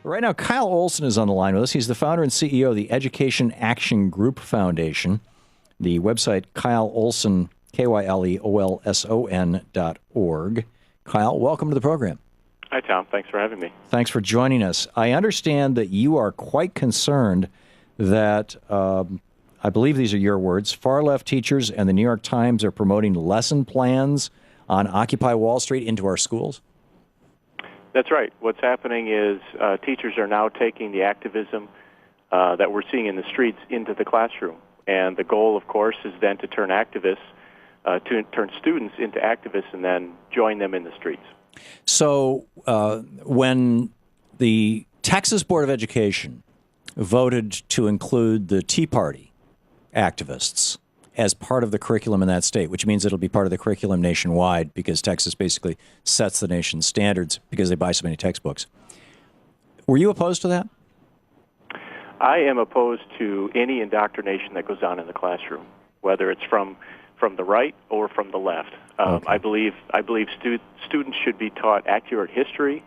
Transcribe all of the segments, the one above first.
Right now, Kyle Olson is on the line with us. He's the founder and CEO of the Education Action Group Foundation. The website, Kyle Olson, KyleOlson.org. Kyle, welcome to the program. Hi, Tom. Thanks for having me. Thanks for joining us. I understand that you are quite concerned that, I believe these are your words, far-left teachers and the New York Times are promoting lesson plans on Occupy Wall Street into our schools. That's right. What's happening is teachers are now taking the activism that we're seeing in the streets into the classroom. And the goal, of course, is then to turn turn students into activists and then join them in the streets. So when the Texas Board of Education voted to include the Tea Party activists as part of the curriculum in that state, which means it'll be part of the curriculum nationwide because Texas basically sets the nation's standards because they buy so many textbooks. Were you opposed to that? I am opposed to any indoctrination that goes on in the classroom, whether it's from the right or from the left. Okay. I believe students should be taught accurate history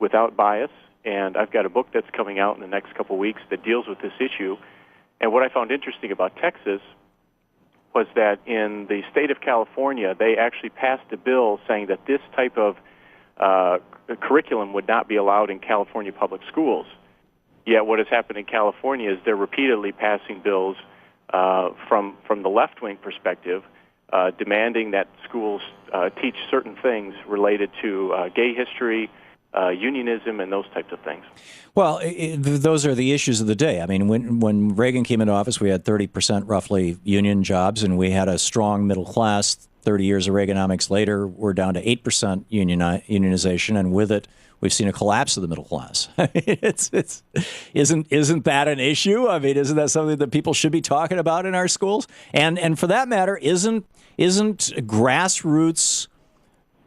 without bias, and I've got a book that's coming out in the next couple of weeks that deals with this issue. And what I found interesting about Texas was that in the state of California, they actually passed a bill saying that this type of curriculum would not be allowed in California public schools. Yet what has happened in California is they're repeatedly passing bills from the left-wing perspective, demanding that schools teach certain things related to gay history, unionism, and those types of things. Well, those are the issues of the day. I mean, when Reagan came into office, we had 30% roughly union jobs, and we had a strong middle class. 30 years of Reaganomics later, we're down to 8% unionization, and with it, we've seen a collapse of the middle class. Isn't that an issue? I mean, isn't that something that people should be talking about in our schools? And for that matter, isn't grassroots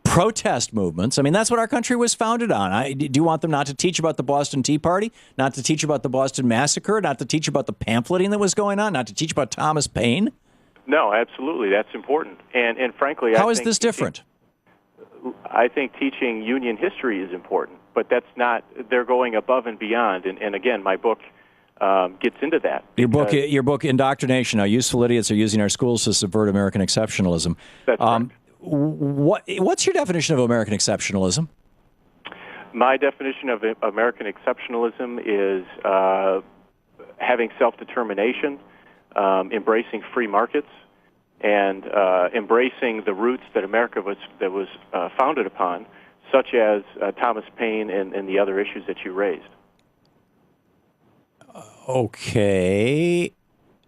protest movements? I mean, that's what our country was founded on. Do you want them not to teach about the Boston Tea Party, not to teach about the Boston Massacre, not to teach about the pamphleting that was going on, not to teach about Thomas Paine? No, absolutely. That's important. And frankly, how is this different? I think teaching union history is important, but that's not, they're going above and beyond. And again, my book gets into that. Your book, Indoctrination, How Useful Idiots Are Using Our Schools to Subvert American Exceptionalism. That's right. What's your definition of American exceptionalism? My definition of American exceptionalism is having self-determination, embracing free markets, and embracing the roots that America was founded upon, such as Thomas Paine and the other issues that you raised. Okay.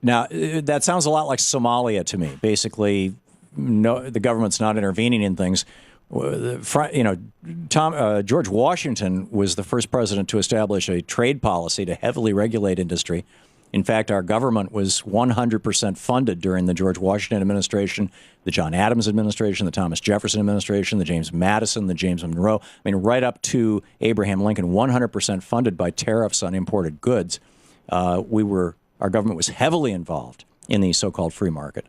Now, that sounds a lot like Somalia to me. Basically, no, the government's not intervening in things. George Washington was the first president to establish a trade policy to heavily regulate industry. In fact, our government was 100% funded during the George Washington administration, the John Adams administration, the Thomas Jefferson administration, the James Madison, the James Monroe. I mean, right up to Abraham Lincoln, 100% funded by tariffs on imported goods. Our government was heavily involved in the so-called free market.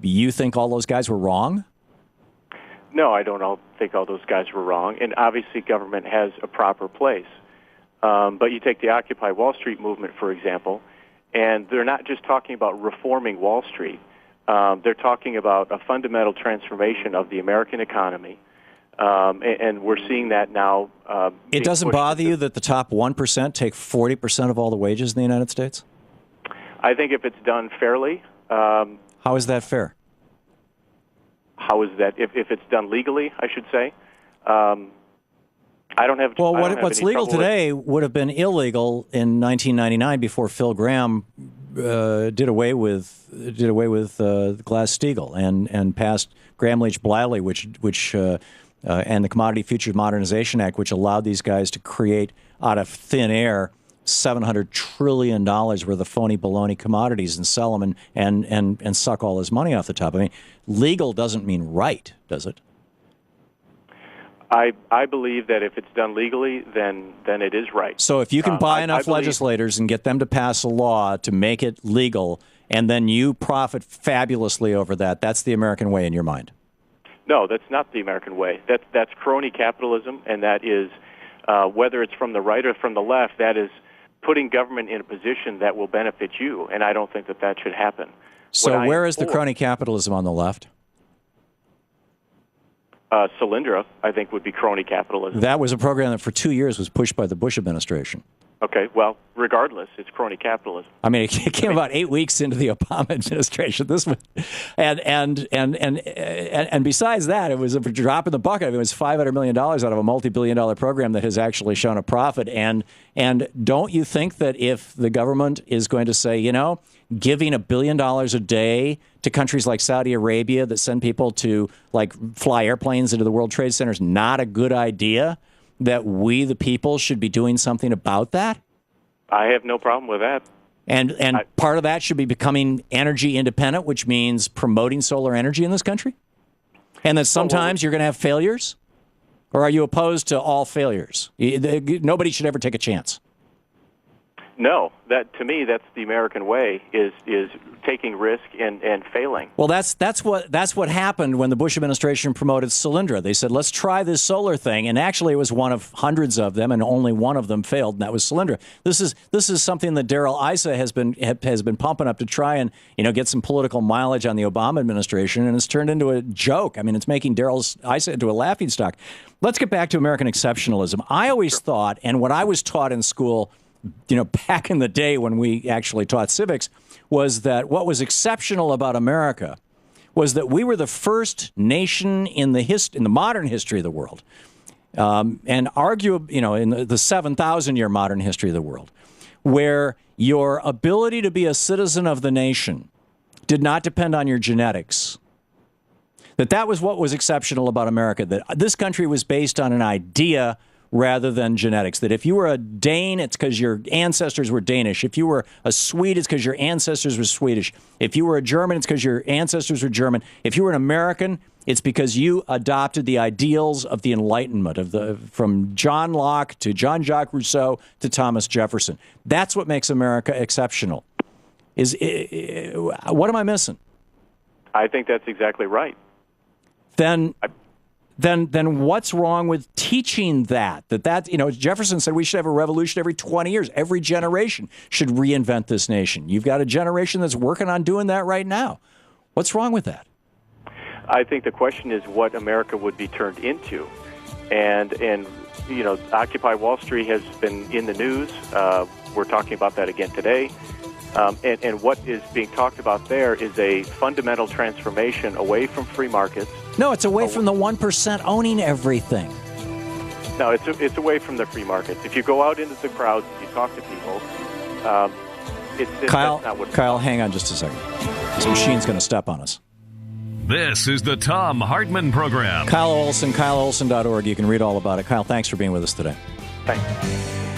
You think all those guys were wrong? No, I don't think all those guys were wrong. And obviously government has a proper place. But you take the Occupy Wall Street movement, for example, and they're not just talking about reforming Wall Street. They're talking about a fundamental transformation of the American economy. And we're seeing that now. It doesn't bother you that the top 1% take 40% of all the wages in the United States? I think if it's done fairly. How is that fair? How is that? If it's done legally, I should say. I don't have. Well, what's legal today would have been illegal in 1999 before Phil Gramm did away with Glass-Steagall and passed Gramm-Leach-Bliley, which and the Commodity Futures Modernization Act, which allowed these guys to create out of thin air $700 trillion worth of phony baloney commodities and sell them and suck all his money off the top. I mean, legal doesn't mean right, does it? I believe that if it's done legally, then it is right. So if you can buy enough legislators and get them to pass a law to make it legal, and then you profit fabulously over that, that's the American way in your mind? No, that's not the American way. That's crony capitalism, and that is whether it's from the right or from the left, that is putting government in a position that will benefit you, and I don't think that should happen. So where is the crony capitalism on the left? Solyndra, I think, would be crony capitalism. That was a program that for 2 years was pushed by the Bush administration. Okay, well, regardless, it's crony capitalism. I mean, it came about 8 weeks into the Obama administration. This one, and besides that, it was a drop in the bucket. It was $500 million out of a multi-billion-dollar program that has actually shown a profit. And don't you think that if the government is going to say, giving $1 billion a day to countries like Saudi Arabia that send people to fly airplanes into the World Trade Center is not a good idea, that we, the people, should be doing something about that? I have no problem with that. And part of that should be becoming energy independent, which means promoting solar energy in this country? And that sometimes you're going to have failures? Or are you opposed to all failures? Nobody should ever take a chance. No, to me, that's the American way, is taking risk and failing. Well, that's what happened when the Bush administration promoted Solyndra. They said, let's try this solar thing, and actually it was one of hundreds of them, and only one of them failed, and that was Solyndra. This is something that Darrell Issa has been pumping up to try and get some political mileage on the Obama administration, and it's turned into a joke. I mean, it's making Darrell Issa into a laughingstock. Let's get back to American exceptionalism. I always thought, and what I was taught in school, back in the day when we actually taught civics, was that what was exceptional about America was that we were the first nation in the modern history of the world, and arguably, in the 7,000-year modern history of the world, where your ability to be a citizen of the nation did not depend on your genetics. That was what was exceptional about America, that this country was based on an idea rather than genetics. That if you were a Dane, it's because your ancestors were Danish. If you were a Swede, it's because your ancestors were Swedish. If you were a German, it's because your ancestors were German. If you were an American, it's because you adopted the ideals of the Enlightenment, from John Locke to Jean-Jacques Rousseau to Thomas Jefferson. That's what makes America exceptional. What am I missing? I think that's exactly right. Then what's wrong with teaching that Jefferson said we should have a revolution every 20 years. Every generation should reinvent this nation. You've got a generation that's working on doing that right now. What's wrong with that? I think the question is what America would be turned into. And Occupy Wall Street has been in the news. We're talking about that again today. And what is being talked about there is a fundamental transformation away from free markets. No, it's away from the 1% owning everything. No, it's away from the free markets. If you go out into the crowds and you talk to people, that's not what Kyle, hang on just a second. This machine's going to step on us. This is the Thom Hartmann Program. Kyle Olson, KyleOlson.org. You can read all about it. Kyle, thanks for being with us today. Thanks.